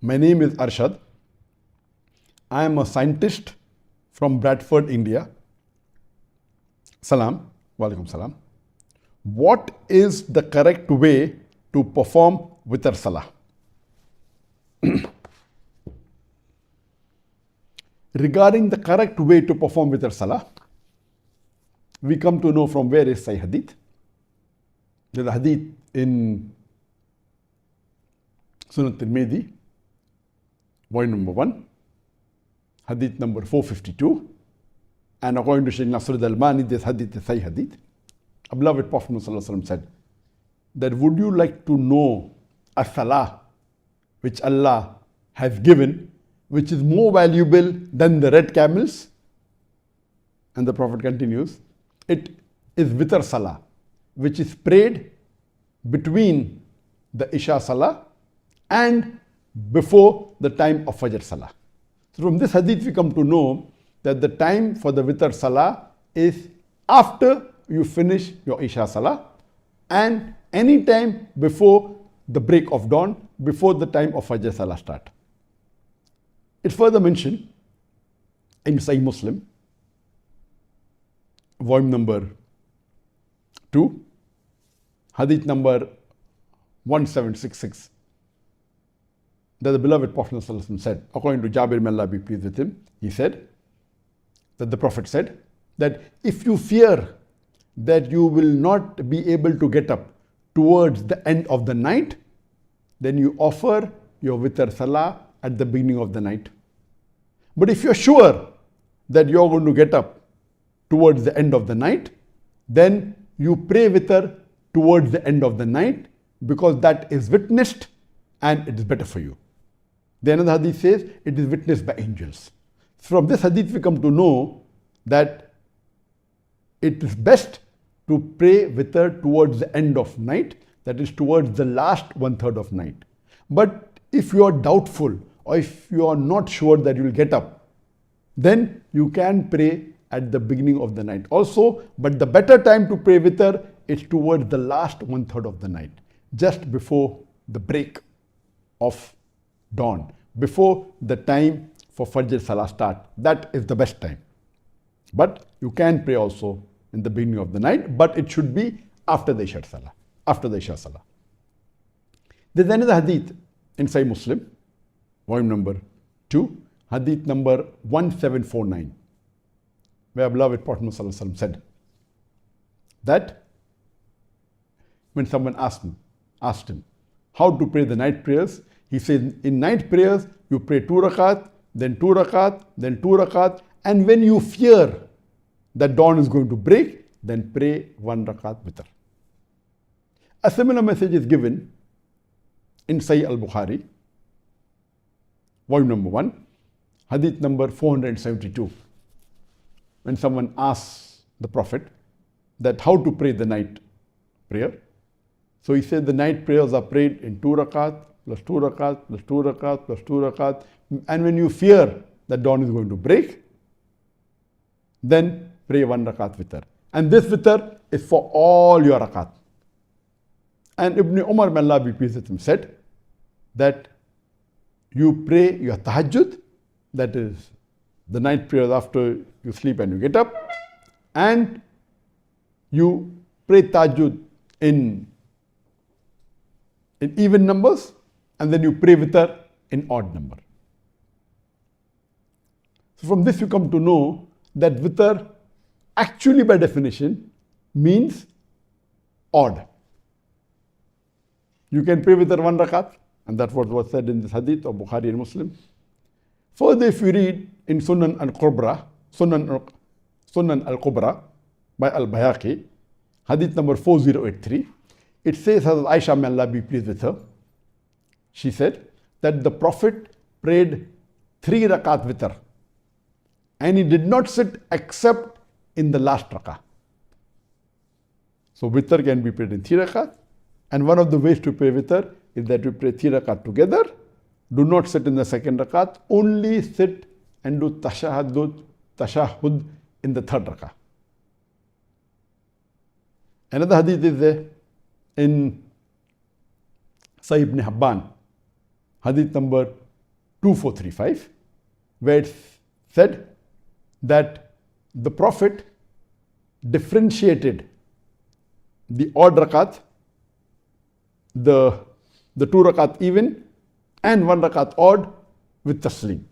My name is Arshad. I am a scientist from Bradford, India. Salam. Walaikum salam. What is the correct way to perform witr salah? Regarding the correct way to perform witr salah, we come to know from where is Sahih Hadith. There's a hadith in Sunan Tirmidhi, volume number 1, hadith number 452. And according to Shaykh Nasr al-Albani, this hadith is Sahih Hadith. A beloved Prophet ﷺ said that, would you like to know a salah which Allah has given, which is more valuable than the red camels? And the Prophet continues, it is witr salah, which is prayed between the Isha salah and before the time of Fajr salah. So from this hadith we come to know that the time for the witr salah is after you finish your Isha salah and any time before the break of dawn, before the time of Fajr salah start. It's further mentioned in Sahih Muslim, volume number 2, hadith number 1766, that the beloved Prophet ﷺ said, according to Jabir, may Allah be pleased with him, he said that the Prophet said that if you fear that you will not be able to get up towards the end of the night, then you offer your witr salah at the beginning of the night. But if you're sure that you're going to get up towards the end of the night, then you pray witr towards the end of the night, because that is witnessed and it is better for you. Then another hadith says it is witnessed by angels. From this hadith we come to know that it is best to pray witr towards the end of night, that is towards the last 1/3 of night. But if you are doubtful or if you are not sure that you will get up, then you can pray at the beginning of the night also. But the better time to pray witr is towards the last 1/3 of the night, just before the break of dawn, before the time for Fajr salah start. That is the best time. But you can pray also in the beginning of the night, but it should be after the Isha salah. After the Isha salah. There's another hadith in Sahih Muslim, volume number 2, hadith number 1749, where beloved Prophet ﷺ said that when someone asked him how to pray the night prayers, he said, in night prayers you pray 2 rakat, then 2 rakat, then 2 rakat, and when you fear that dawn is going to break, then pray 1 rakat witr. A similar message is given in Sahih al-Bukhari, volume number 1, hadith number 472, when someone asks the Prophet that how to pray the night prayer. So he said the night prayers are prayed in 2 rakat, plus 2 rakat, plus 2 rakat, plus 2 rakat. And when you fear that dawn is going to break, then pray 1 rakat witr. And this witr is for all your rakat. And Ibn Umar, may Allah be pleased with him, said that you pray your tahajjud, that is the night prayers after you sleep and you get up, and you pray tahajjud in even numbers, and then you pray witr in odd number. So from this you come to know that witr actually by definition means odd. You can pray witr 1 rakat, and that's what was said in this hadith of Bukhari and Muslim. Further, if you read in Sunan al-Kubra by al-Bayhaqi, hadith number 4083, it says, Hazrat Aisha, may Allah be pleased with her, she said that the Prophet prayed 3 rakat witr, and he did not sit except in the last rakah. So witr can be prayed in 3 rakat, and one of the ways to pray witr is that you pray 3 rakat together. Do not sit in the second rakat, only sit and do tashahhud in the third rakah. Another hadith is there in Sahih ibn Hibban, hadith number 2435, where it said that the Prophet differentiated the odd rakat, the 2 rakat even, and 1 rakat odd with taslim.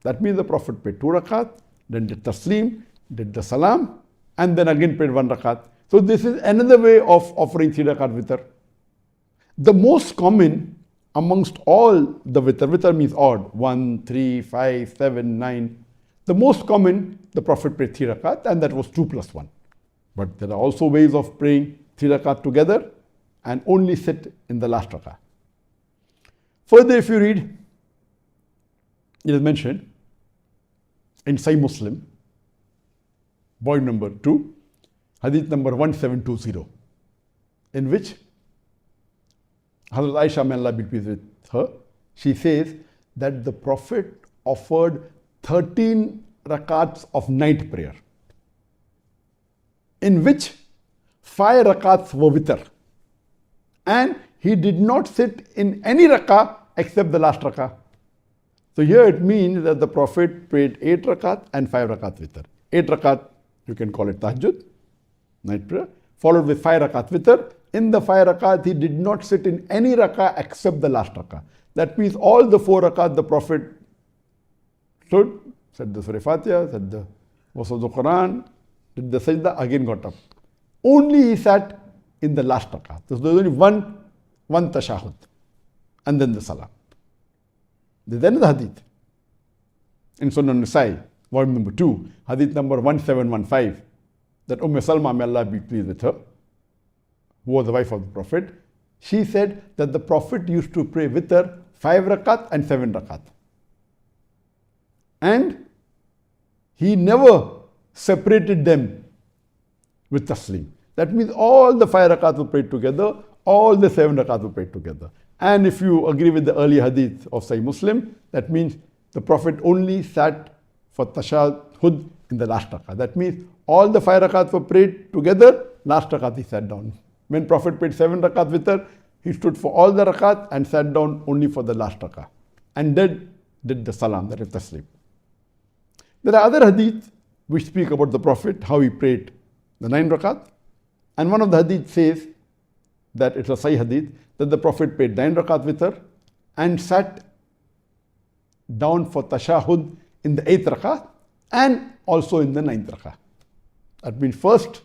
That means the Prophet prayed 2 rakat, then did taslim, did the salam, and then again prayed 1 rakat. So this is another way of offering 3 rakat witr. The most common amongst all the witr means odd, 1, 3, 5, 7, 9. The most common, the Prophet prayed 3 rakat, and that was 2 plus 1. But there are also ways of praying 3 rakat together and only sit in the last rakah. Further, if you read, it is mentioned in Sahih Muslim, volume number 2, hadith number 1720, in which Hazrat Aisha, may Allah be pleased with her, she says that the Prophet offered 13 rakats of night prayer, in which 5 rakats were witr, and he did not sit in any rakah except the last rakah. So here it means that the Prophet prayed 8 rakat and 5 rakat witr. 8 rakat, you can call it tahajjud, night prayer, followed with 5 rakat witr. In the 5 rakat, he did not sit in any rakah except the last rakah. That means all the 4 rakat the Prophet stood, said the Surah Fatiha, said the verse of the Quran, did the sajda, again got up. Only he sat in the last rakah. So there was only one tashahud, and then the salam. There's another hadith in Sunan Nasa'i, volume number 2, hadith number 1715, that Salma, may Allah be pleased with her, who was the wife of the Prophet, she said that the Prophet used to pray witr 5 rakat and 7 rakat. And he never separated them with taslim. That means all the 5 rakat were prayed together, all the 7 rakat were prayed together. And if you agree with the early hadith of Sahih Muslim, that means the Prophet only sat for tashahhud in the last rakah. That means all the 5 rakat were prayed together, last rakat he sat down. When Prophet prayed 7 rakat witr, he stood for all the rakat and sat down only for the last rakah. And then did the salam, that is taslim. There are other hadith which speak about the Prophet, how he prayed the 9 rakat. And one of the hadith says that it's a Sahih hadith, that the Prophet prayed 9 rakat witr and sat down for tashahhud in the 8th rakah and also in the 9th rakah. That means first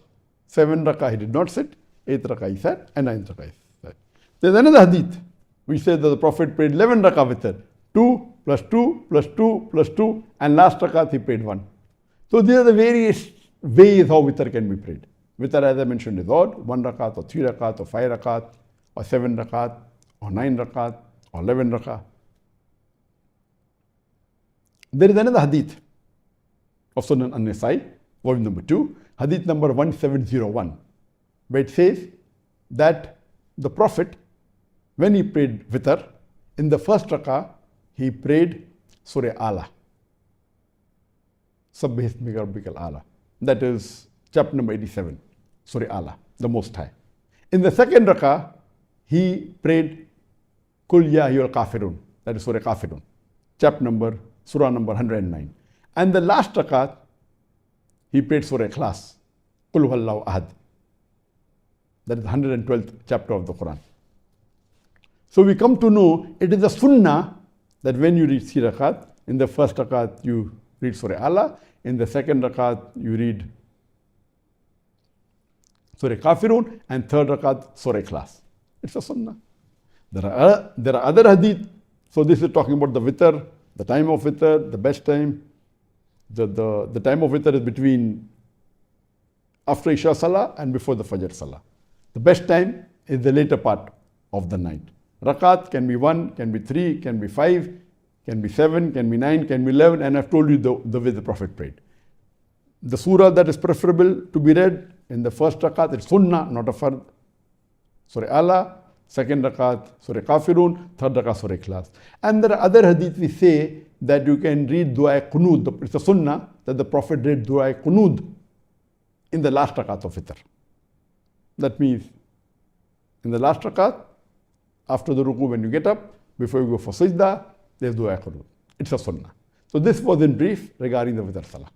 7 rakah he did not sit, 8th rakah he sat, and 9th rakah he sat. There's another hadith which says that the Prophet prayed 11 rakah witr, 2 plus 2 plus 2 plus 2, and last rakat he prayed 1. So these are the various ways how witr can be prayed. Witr, as I mentioned, is odd, 1 rakat or 3 rakat or 5 rakat or 7 rakat or 9 rakat or 11 rakat. There is another hadith of Sunan An-Nasa'i, volume number 2, hadith number 1701, where it says that the Prophet, when he prayed witr, in the first rakah, he prayed Surah Ala. Sabbih ismi rabbikal Ala. That is chapter number 87, Surah Ala, the Most High. In the second rakah, he prayed Kul Ya Ayyuhal Kafirun, that is Surah Kafirun, Surah number 109. And the last rakat, he prayed Surah Ikhlas, Qul Huwallahu Ahad. That is the 112th chapter of the Quran. So we come to know it is a sunnah that when you read 3 rakat, in the first rakat you read Surah Allah, in the second rakat you read Surah Kafirun, and third rakat Surah Ikhlas. It's a sunnah. There are other hadith. So this is talking about the witr, the time of witr, the best time. The time of witr is between after Isha Salah and before the Fajr Salah. The best time is the later part of the night. Rakat can be 1, can be 3, can be 5, can be 7, can be 9, can be 11, and I've told you the way the Prophet prayed. The surah that is preferable to be read in the first rakat is sunnah, not a fard. Surah Allah, second rakat Surah Kafirun, third rakat Surah Ikhlas. And there are other hadith we say that you can read Dua Qunud. It's a sunnah that the Prophet read Dua Qunud in the last rakat of witr. That means in the last rakat, after the ruku when you get up, before you go for sajda, there's Dua Qunud. It's a sunnah. So this was in brief regarding the witr salah.